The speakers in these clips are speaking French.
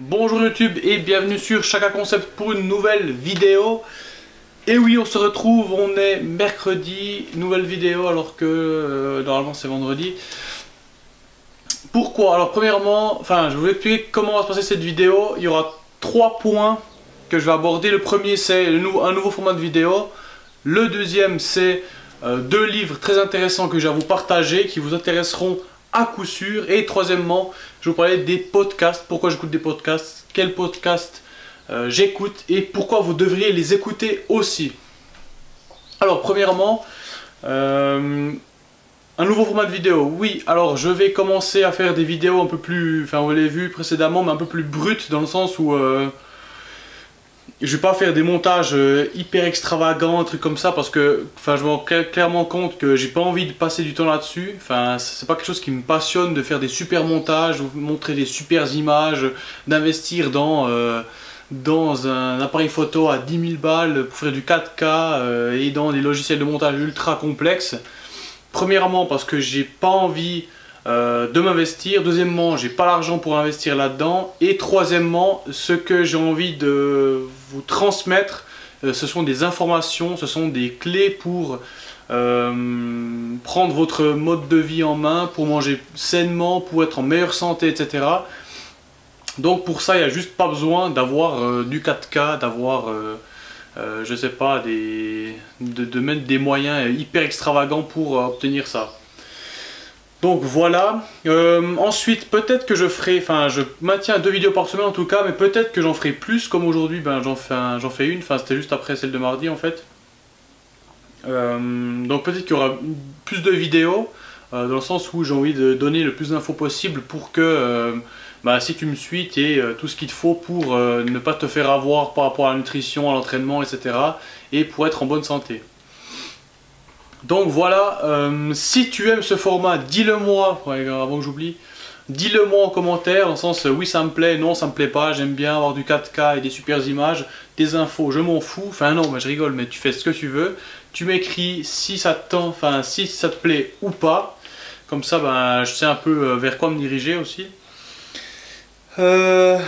Bonjour YouTube et bienvenue sur Chaka Concept pour une nouvelle vidéo. Et oui, on se retrouve, on est mercredi, nouvelle vidéo alors que normalement c'est vendredi. Pourquoi? Alors premièrement, je vais vous expliquer comment va se passer cette vidéo. Il y aura 3 points que je vais aborder. Le premier c'est un nouveau format de vidéo. Le deuxième c'est 2 livres très intéressants que j'ai à vous partager qui vous intéresseront à coup sûr. Et troisièmement, je vais vous parler des podcasts, pourquoi j'écoute des podcasts, quels podcasts j'écoute et pourquoi vous devriez les écouter aussi. Alors premièrement, un nouveau format de vidéo. Oui, alors je vais commencer à faire des vidéos un peu plus, vous l'avez vu précédemment, mais un peu plus brutes dans le sens où je vais pas faire des montages hyper extravagants, trucs comme ça, parce que je me rends clairement compte que j'ai pas envie de passer du temps là-dessus. C'est pas quelque chose qui me passionne de faire des super montages, vous montrer des super images, d'investir dans un appareil photo à 10 000 balles pour faire du 4K et dans des logiciels de montage ultra complexes. Premièrement parce que j'ai pas envie de m'investir, deuxièmement j'ai pas l'argent pour investir là-dedans, et troisièmement ce que j'ai envie de vous transmettre ce sont des informations, ce sont des clés pour prendre votre mode de vie en main, pour manger sainement, pour être en meilleure santé, etc. Donc pour ça il n'y a juste pas besoin d'avoir du 4K, d'avoir je sais pas, de mettre des moyens hyper extravagants pour obtenir ça. Donc voilà, ensuite peut-être que je ferai, je maintiens 2 vidéos par semaine en tout cas, mais peut-être que j'en ferai plus, comme aujourd'hui j'en fais une, c'était juste après celle de mardi en fait. Donc peut-être qu'il y aura plus de vidéos, dans le sens où j'ai envie de donner le plus d'infos possible pour que si tu me suis, tu aies tout ce qu'il te faut pour ne pas te faire avoir par rapport à la nutrition, à l'entraînement, etc. et pour être en bonne santé. Donc voilà, si tu aimes ce format, dis-le moi, avant que j'oublie, dis-le moi en commentaire, dans le sens oui ça me plaît, non ça me plaît pas, j'aime bien avoir du 4K et des super images, des infos, je m'en fous, non mais je rigole, mais tu fais ce que tu veux, tu m'écris si ça te tend, si ça te plaît ou pas, comme ça je sais un peu vers quoi me diriger aussi. Voilà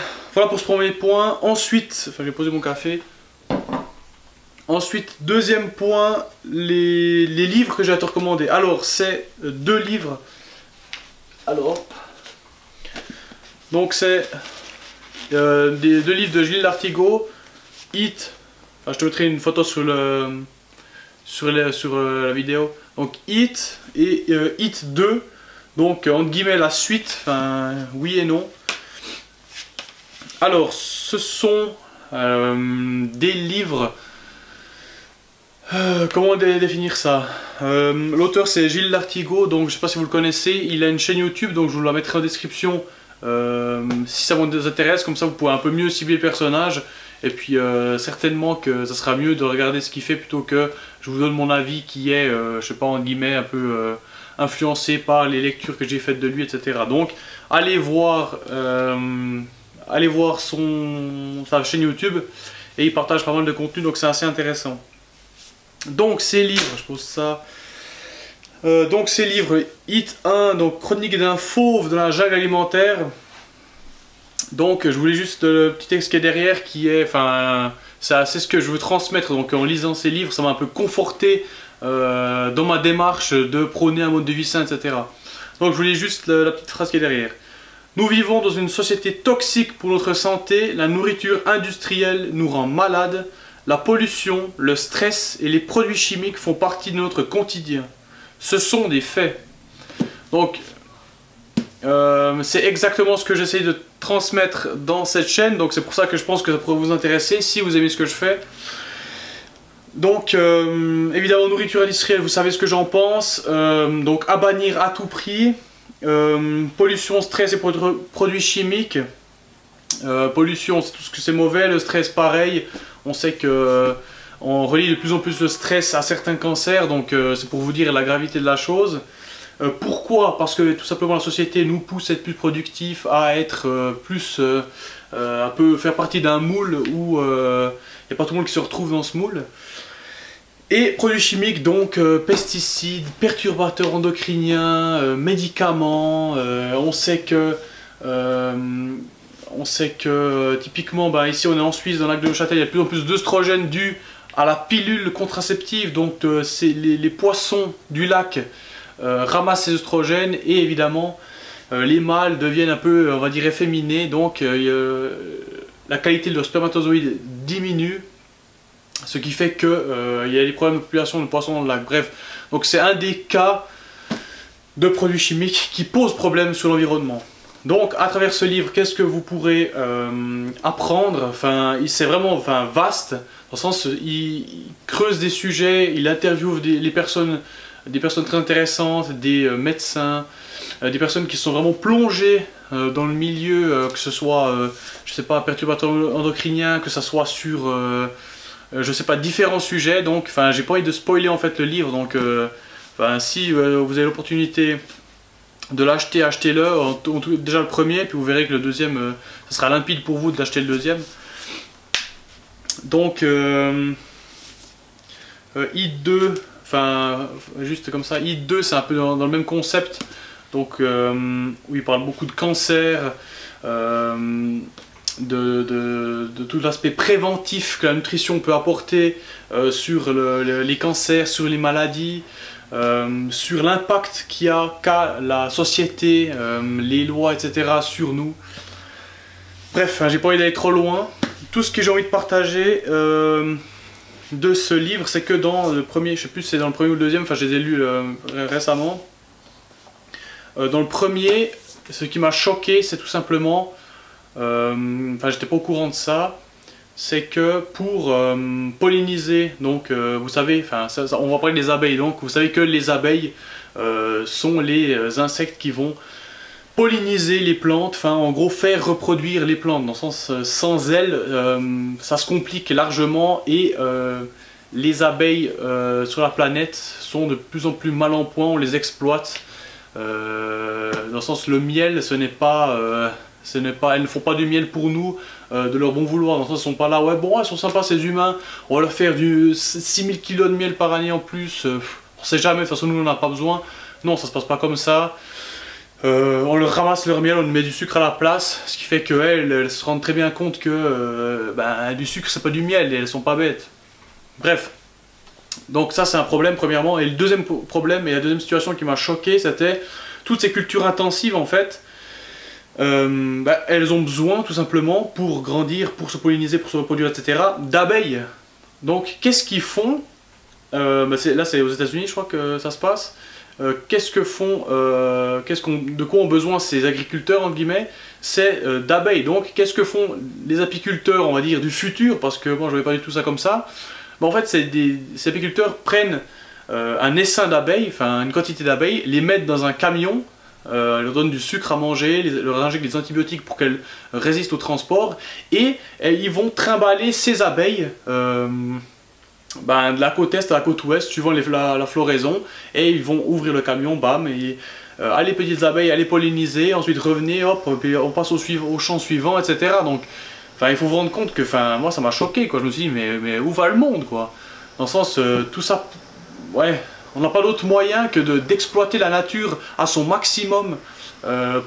pour ce premier point. Ensuite, je vais poser mon café. Ensuite, deuxième point, les livres que j'ai à te recommander. Alors, c'est 2 livres. Alors, donc c'est 2 livres de Gilles Lartigot. Hit. Je te mettrai une photo sur la vidéo. Donc Hit et Hit 2. Donc entre guillemets la suite. Oui et non. Alors, ce sont des livres. Comment définir ça? L'auteur c'est Gilles Lartigot, donc je sais pas si vous le connaissez, il a une chaîne YouTube, donc je vous la mettrai en description si ça vous intéresse, comme ça vous pouvez un peu mieux cibler le personnage, et puis certainement que ça sera mieux de regarder ce qu'il fait plutôt que je vous donne mon avis qui est, je sais pas, en guillemets, un peu influencé par les lectures que j'ai faites de lui, etc. Donc allez voir sa chaîne YouTube, et il partage pas mal de contenu, donc c'est assez intéressant. Donc ces livres, je pose ça. Donc ces livres, Hit 1, donc Chronique d'un fauve dans la jungle alimentaire. Donc je voulais juste le petit texte qui est derrière qui est, c'est ce que je veux transmettre. Donc en lisant ces livres, ça m'a un peu conforté dans ma démarche de prôner un mode de vie sain, etc. Donc je voulais juste la petite phrase qui est derrière. Nous vivons dans une société toxique pour notre santé, la nourriture industrielle nous rend malades. La pollution, le stress et les produits chimiques font partie de notre quotidien. Ce sont des faits. Donc, c'est exactement ce que j'essaie de transmettre dans cette chaîne. Donc c'est pour ça que je pense que ça pourrait vous intéresser si vous aimez ce que je fais. Donc, évidemment, nourriture industrielle, vous savez ce que j'en pense. Donc, à bannir à tout prix. Pollution, stress et produits chimiques. Pollution, c'est tout ce que c'est mauvais. Le stress, pareil. On sait que on relie de plus en plus le stress à certains cancers, donc c'est pour vous dire la gravité de la chose. Pourquoi? Parce que tout simplement la société nous pousse à être plus productif, à être un peu faire partie d'un moule où il n'y a pas tout le monde qui se retrouve dans ce moule. Et produits chimiques, donc pesticides, perturbateurs endocriniens, médicaments. On sait que On sait que typiquement, bah, ici on est en Suisse, dans le lac de Neuchâtel, il y a de plus en plus d'œstrogènes dû à la pilule contraceptive. Donc les poissons du lac ramassent ces œstrogènes et évidemment les mâles deviennent un peu, on va dire, efféminés. Donc la qualité de leurs spermatozoïdes diminue. Ce qui fait qu'il y a des problèmes de population de poissons dans le lac. Bref, donc c'est un des cas de produits chimiques qui posent problème sur l'environnement. Donc à travers ce livre, qu'est-ce que vous pourrez apprendre? Enfin, c'est vraiment vaste, dans le sens il creuse des sujets, il interviewe des personnes très intéressantes, des médecins, des personnes qui sont vraiment plongées dans le milieu, que ce soit, je sais pas, perturbateur endocrinien, que ce soit sur je sais pas, différents sujets. Donc enfin, j'ai pas envie de spoiler en fait le livre, donc si vous avez l'opportunité de l'acheter, achetez-le, déjà le premier, puis vous verrez que le deuxième, ce sera limpide pour vous d'acheter le deuxième. Donc I2, enfin juste comme ça, I2 c'est un peu dans le même concept, donc où il parle beaucoup de cancer, de tout l'aspect préventif que la nutrition peut apporter sur les cancers, sur les maladies, sur l'impact qu'a la société, les lois, etc. sur nous. Bref, j'ai pas envie d'aller trop loin. Tout ce que j'ai envie de partager de ce livre, c'est que dans le premier, je sais plus si c'est dans le premier ou le deuxième, enfin je les ai lus récemment. Dans le premier, ce qui m'a choqué, c'est tout simplement, enfin j'étais pas au courant de ça, c'est que pour polliniser, donc vous savez, enfin on va parler des abeilles, donc vous savez que les abeilles sont les insectes qui vont polliniser les plantes, enfin en gros faire reproduire les plantes, dans le sens sans elles ça se complique largement et les abeilles sur la planète sont de plus en plus mal en point, on les exploite, dans le sens le miel ce n'est pas elles ne font pas du miel pour nous de leur bon vouloir, dans le sens ils sont pas là, ouais bon elles sont sympas ces humains, on va leur faire du 6000 kg de miel par année en plus, on sait jamais, de toute façon nous on n'en a pas besoin. Non, ça se passe pas comme ça. On leur ramasse leur miel, on met du sucre à la place, ce qui fait qu'elles se rendent très bien compte que du sucre c'est pas du miel et elles sont pas bêtes. Bref, donc ça c'est un problème premièrement, et le deuxième problème et la deuxième situation qui m'a choqué, c'était toutes ces cultures intensives en fait. Elles ont besoin tout simplement pour grandir, pour se polliniser, pour se reproduire, etc. d'abeilles. Donc qu'est-ce qu'ils font? Là c'est aux États-Unis je crois que ça se passe. Qu'est-ce que font, de quoi ont besoin ces agriculteurs entre guillemets? C'est d'abeilles. Donc qu'est-ce que font les apiculteurs, on va dire, du futur? Parce que moi je ne voyais pas du tout ça comme ça. En fait ces apiculteurs prennent un essaim d'abeilles, enfin une quantité d'abeilles, les mettent dans un camion, leur donnent du sucre à manger, leur injectent des antibiotiques pour qu'elles résistent au transport, et ils vont trimballer ces abeilles de la côte est à la côte ouest, suivant la floraison, et ils vont ouvrir le camion, bam, et allez petites abeilles, allez polliniser, ensuite revenez, hop, puis on passe au champ suivant, etc. Donc, il faut vous rendre compte que, moi ça m'a choqué, quoi. Je me suis dit, mais où va le monde, quoi? Dans le sens, tout ça, ouais, on n'a pas d'autre moyen que d'exploiter la nature à son maximum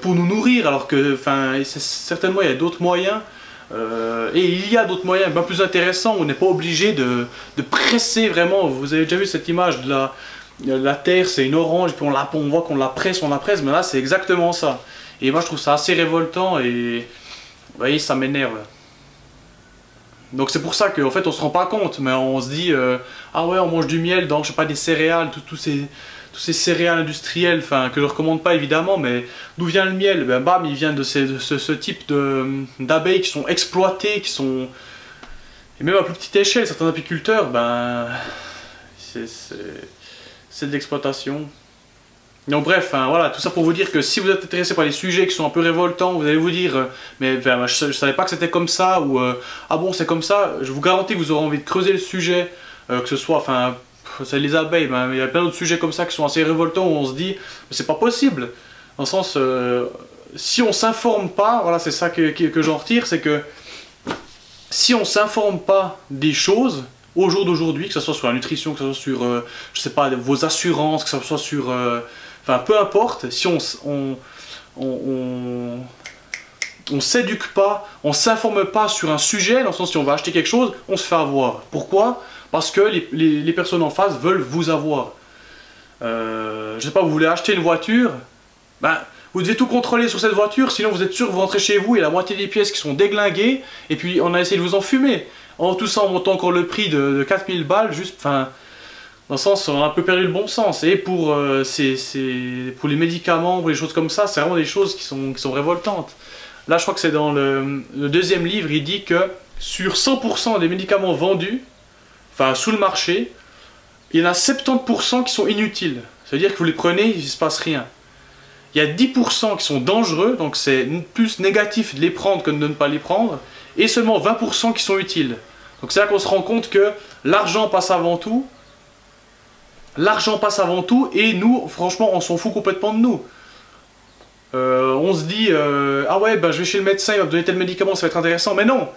pour nous nourrir, alors que, certainement il y a d'autres moyens. Et il y a d'autres moyens bien plus intéressants, on n'est pas obligé de presser vraiment. Vous avez déjà vu cette image de la terre, c'est une orange, puis on voit qu'on la presse, mais là c'est exactement ça. Et moi je trouve ça assez révoltant et vous voyez, ça m'énerve. Donc c'est pour ça qu'en fait on se rend pas compte, mais on se dit ah ouais on mange du miel dans je sais pas des céréales, tous ces céréales industrielles, que je recommande pas évidemment, mais d'où vient le miel? Bam, il vient de ce type d'abeilles qui sont exploitées, qui sont... Et même à plus petite échelle, certains apiculteurs, c'est de l'exploitation. Donc bref, voilà, tout ça pour vous dire que si vous êtes intéressé par les sujets qui sont un peu révoltants, vous allez vous dire mais je savais pas que c'était comme ça, ou ah bon c'est comme ça, je vous garantis que vous aurez envie de creuser le sujet, que ce soit, c'est les abeilles, il y a plein d'autres sujets comme ça qui sont assez révoltants où on se dit mais c'est pas possible. Dans le sens, si on s'informe pas, voilà c'est ça que j'en retire, c'est que si on s'informe pas des choses au jour d'aujourd'hui, que ce soit sur la nutrition, que ce soit sur, je sais pas, vos assurances, que ce soit sur... peu importe, si on s'éduque pas, on s'informe pas sur un sujet, dans le sens si on va acheter quelque chose, on se fait avoir. Pourquoi? Parce que les personnes en face veulent vous avoir. Je sais pas, vous voulez acheter une voiture, ben, vous devez tout contrôler sur cette voiture, sinon vous êtes sûr que vous rentrez chez vous et la moitié des pièces qui sont déglinguées, et puis on a essayé de vous en fumer. En tout ça, en montant encore le prix de 4000 balles, juste, enfin, dans le sens, on a un peu perdu le bon sens. Et pour les médicaments, pour les choses comme ça, c'est vraiment des choses qui sont révoltantes. Là, je crois que c'est dans le deuxième livre, il dit que sur 100% des médicaments vendus, enfin, sous le marché, il y en a 70% qui sont inutiles. C'est-à-dire que vous les prenez, il ne se passe rien. Il y a 10% qui sont dangereux, donc c'est plus négatif de les prendre que de ne pas les prendre, et seulement 20% qui sont utiles. Donc c'est là qu'on se rend compte que l'argent passe avant tout. L'argent passe avant tout, et nous, franchement, on s'en fout complètement de nous. On se dit, ah ouais, ben, je vais chez le médecin, il va me donner tel médicament, ça va être intéressant. Mais non,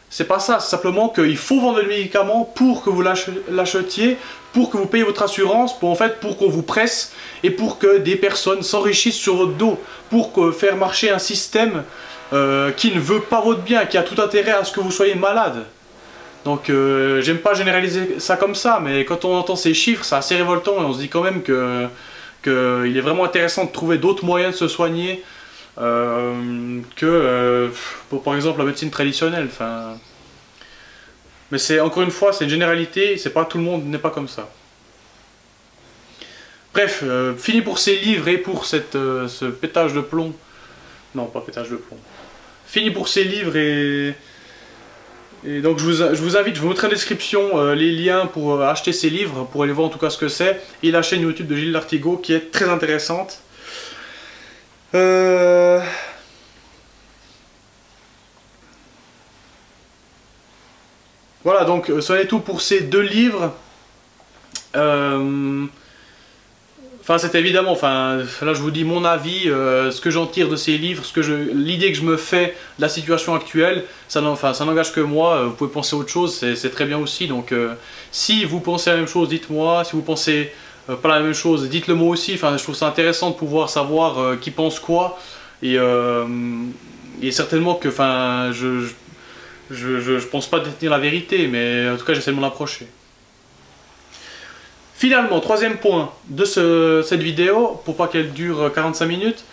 c'est pas ça, c'est simplement qu'il faut vendre le médicament pour que vous l'achetiez, pour que vous payiez votre assurance, pour qu'on vous presse et pour que des personnes s'enrichissent sur votre dos, pour faire marcher un système qui ne veut pas votre bien, qui a tout intérêt à ce que vous soyez malade. Donc j'aime pas généraliser ça comme ça, mais quand on entend ces chiffres, c'est assez révoltant et on se dit quand même qu'il est vraiment intéressant de trouver d'autres moyens de se soigner pour par exemple la médecine traditionnelle. Enfin, mais c'est encore une fois, c'est une généralité, c'est pas tout le monde n'est pas comme ça. Bref, fini pour ces livres et pour ce pétage de plomb. Non, pas pétage de plomb. Fini pour ces livres et donc je vous invite, je vous mettrai en description les liens pour acheter ces livres, pour aller voir en tout cas ce que c'est, et la chaîne YouTube de Gilles Lartigot qui est très intéressante. Voilà, donc ça est tout pour ces deux livres. Enfin, c'est évidemment, enfin, là je vous dis mon avis, ce que j'en tire de ces livres, l'idée que je me fais de la situation actuelle, ça n'engage que moi, vous pouvez penser à autre chose, c'est très bien aussi, donc si vous pensez à la même chose, dites-moi, si vous pensez pas la même chose, dites-le moi aussi, enfin, je trouve ça intéressant de pouvoir savoir qui pense quoi, et certainement que, enfin, je pense pas détenir la vérité, mais en tout cas j'essaie de m'en approcher. Finalement, troisième point de cette vidéo, pour pas qu'elle dure 45 minutes,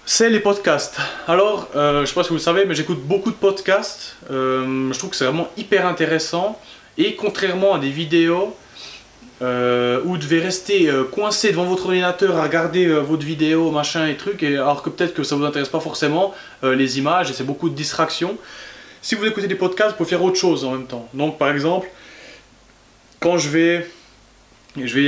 c'est les podcasts. Alors, je sais pas si vous le savez, mais j'écoute beaucoup de podcasts. Je trouve que c'est vraiment hyper intéressant. Et contrairement à des vidéos où vous devez rester coincé devant votre ordinateur à regarder votre vidéo, machin et trucs, alors que peut-être que ça vous intéresse pas forcément, les images, et c'est beaucoup de distractions. Si vous écoutez des podcasts, vous pouvez faire autre chose en même temps. Donc, par exemple, quand je vais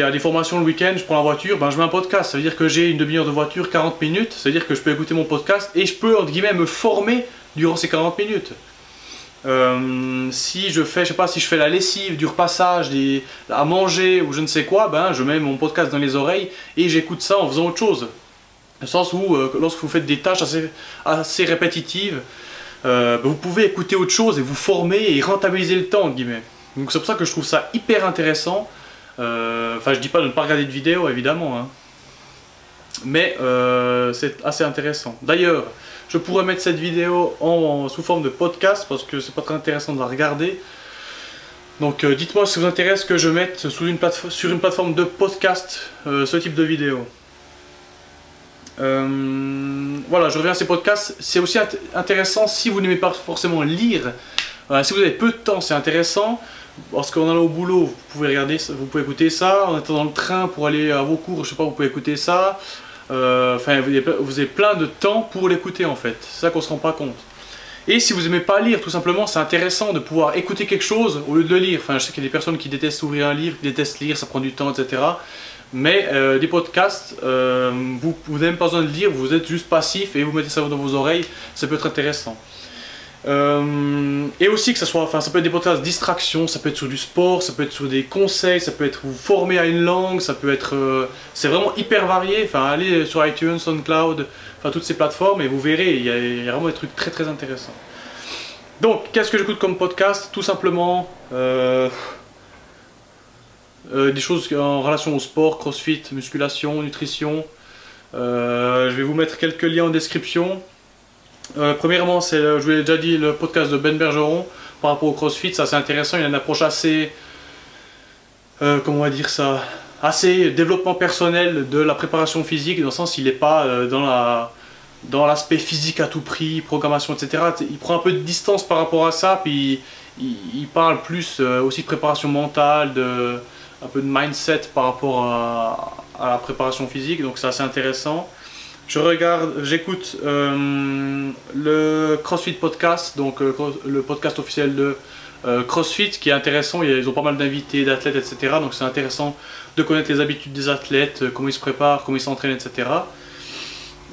à des formations le week-end, je prends la voiture, ben je mets un podcast. Ça veut dire que j'ai une demi-heure de voiture, 40 minutes. Ça veut dire que je peux écouter mon podcast et je peux, entre guillemets, me former durant ces 40 minutes. Si je fais, je sais pas, si je fais la lessive, du repassage, à manger ou je ne sais quoi, ben je mets mon podcast dans les oreilles et j'écoute ça en faisant autre chose. Dans le sens où, lorsque vous faites des tâches assez répétitives, ben vous pouvez écouter autre chose et vous former et rentabiliser le temps, entre guillemets. Donc c'est pour ça que je trouve ça hyper intéressant. Enfin, je dis pas de ne pas regarder de vidéo, évidemment, hein. Mais c'est assez intéressant. D'ailleurs, je pourrais mettre cette vidéo sous forme de podcast parce que c'est pas très intéressant de la regarder. Donc, dites-moi si ça vous intéresse que je mette sur une plateforme de podcast ce type de vidéo. Voilà, je reviens à ces podcasts. C'est aussi intéressant si vous n'aimez pas forcément lire. Si vous avez peu de temps, c'est intéressant. Lorsqu'on est au boulot, vous pouvez regarder, vous pouvez écouter ça. En étant dans le train pour aller à vos cours, je sais pas, vous pouvez écouter ça. Enfin, vous avez plein de temps pour l'écouter en fait. C'est ça qu'on se rend pas compte. Et si vous n'aimez pas lire, tout simplement, c'est intéressant de pouvoir écouter quelque chose au lieu de le lire. Enfin, je sais qu'il y a des personnes qui détestent ouvrir un livre, qui détestent lire, ça prend du temps, etc. Mais des podcasts, vous n'avez même pas besoin de lire, vous êtes juste passif et vous mettez ça dans vos oreilles, ça peut être intéressant. Et aussi que ça soit, enfin ça peut être des podcasts distractions, ça peut être sur du sport, ça peut être sur des conseils, ça peut être vous former à une langue, ça peut être, c'est vraiment hyper varié. Enfin allez sur iTunes, SoundCloud, enfin toutes ces plateformes et vous verrez, il y a vraiment des trucs très très intéressants. Donc qu'est-ce que j'écoute comme podcast? Tout simplement des choses en relation au sport, crossfit, musculation, nutrition. Je vais vous mettre quelques liens en description. Premièrement, c'est, je vous l'ai déjà dit, le podcast de Ben Bergeron par rapport au CrossFit. Ça c'est intéressant, il a une approche assez, comment on va dire ça, assez développement personnel de la préparation physique, dans le sens il n'est pas dans l'aspect physique à tout prix, programmation, etc. Il prend un peu de distance par rapport à ça, puis il parle plus aussi de préparation mentale, un peu de mindset par rapport à la préparation physique, donc c'est assez intéressant. J'écoute le CrossFit Podcast, donc le podcast officiel de CrossFit, qui est intéressant. Ils ont pas mal d'invités, d'athlètes, etc. Donc c'est intéressant de connaître les habitudes des athlètes, comment ils se préparent, comment ils s'entraînent, etc.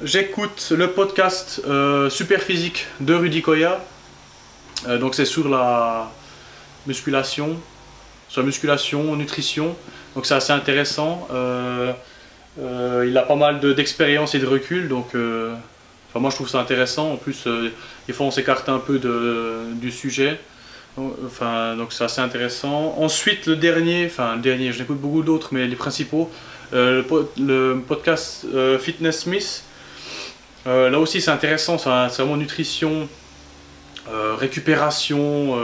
J'écoute le podcast Super Physique de Rudy Koya. Donc c'est sur la musculation, nutrition. Donc c'est assez intéressant. Il a pas mal d'expérience et de recul, donc enfin, moi je trouve ça intéressant. En plus, des fois on s'écarte un peu du sujet, enfin, donc c'est assez intéressant. Ensuite, le dernier, je n'écoute beaucoup d'autres, mais les principaux, le podcast Fitness Smith. Là aussi c'est intéressant, c'est vraiment nutrition, récupération,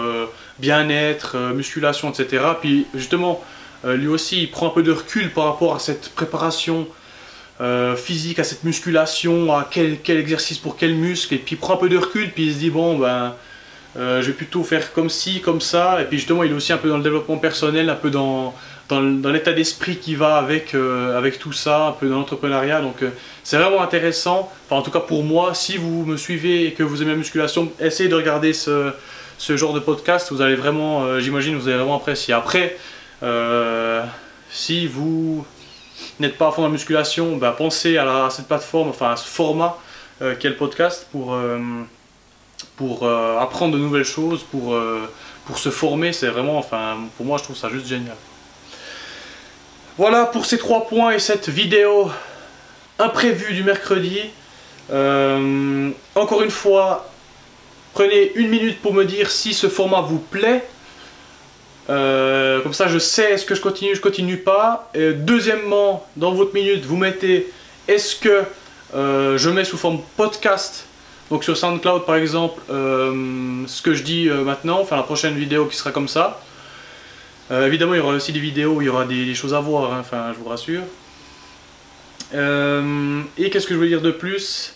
bien-être, musculation, etc. Puis justement, lui aussi il prend un peu de recul par rapport à cette préparation physique, à cette musculation, à quel exercice pour quel muscle, et puis il prend un peu de recul, puis il se dit bon ben je vais plutôt faire comme ci, comme ça, et puis justement il est aussi un peu dans le développement personnel, un peu dans l'état d'esprit qui va avec tout ça, un peu dans l'entrepreneuriat, donc c'est vraiment intéressant. Enfin en tout cas pour moi, si vous me suivez et que vous aimez la musculation, essayez de regarder ce genre de podcast, vous allez vraiment, j'imagine, vous allez vraiment apprécier. Après, si vous n'êtes pas à fond dans la musculation, bah, pensez à cette plateforme, enfin à ce format qu'est le podcast pour apprendre de nouvelles choses, pour se former. C'est vraiment, enfin pour moi je trouve ça juste génial. Voilà pour ces 3 points et cette vidéo imprévue du mercredi. Encore une fois, prenez 1 minute pour me dire si ce format vous plaît. Comme ça je sais est-ce que je continue pas. Deuxièmement, dans votre minute vous mettez est-ce que je mets sous forme podcast, donc sur SoundCloud par exemple, ce que je dis maintenant, enfin la prochaine vidéo qui sera comme ça. Évidemment il y aura aussi des vidéos où il y aura des choses à voir, hein, enfin je vous rassure. Et qu'est-ce que je veux dire de plus,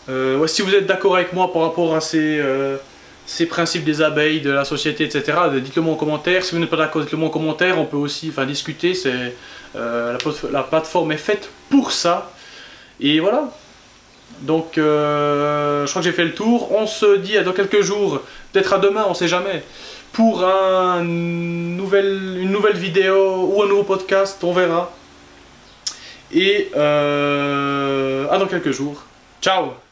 ouais, si vous êtes d'accord avec moi par rapport à ces principes des abeilles, de la société, etc. Dites-le moi en commentaire. Si vous n'êtes pas d'accord, dites-le moi en commentaire. On peut aussi discuter. La plateforme est faite pour ça. Et voilà. Donc, je crois que j'ai fait le tour. On se dit à dans quelques jours, peut-être à demain, on ne sait jamais, pour une nouvelle vidéo ou un nouveau podcast. On verra. Et à dans quelques jours. Ciao!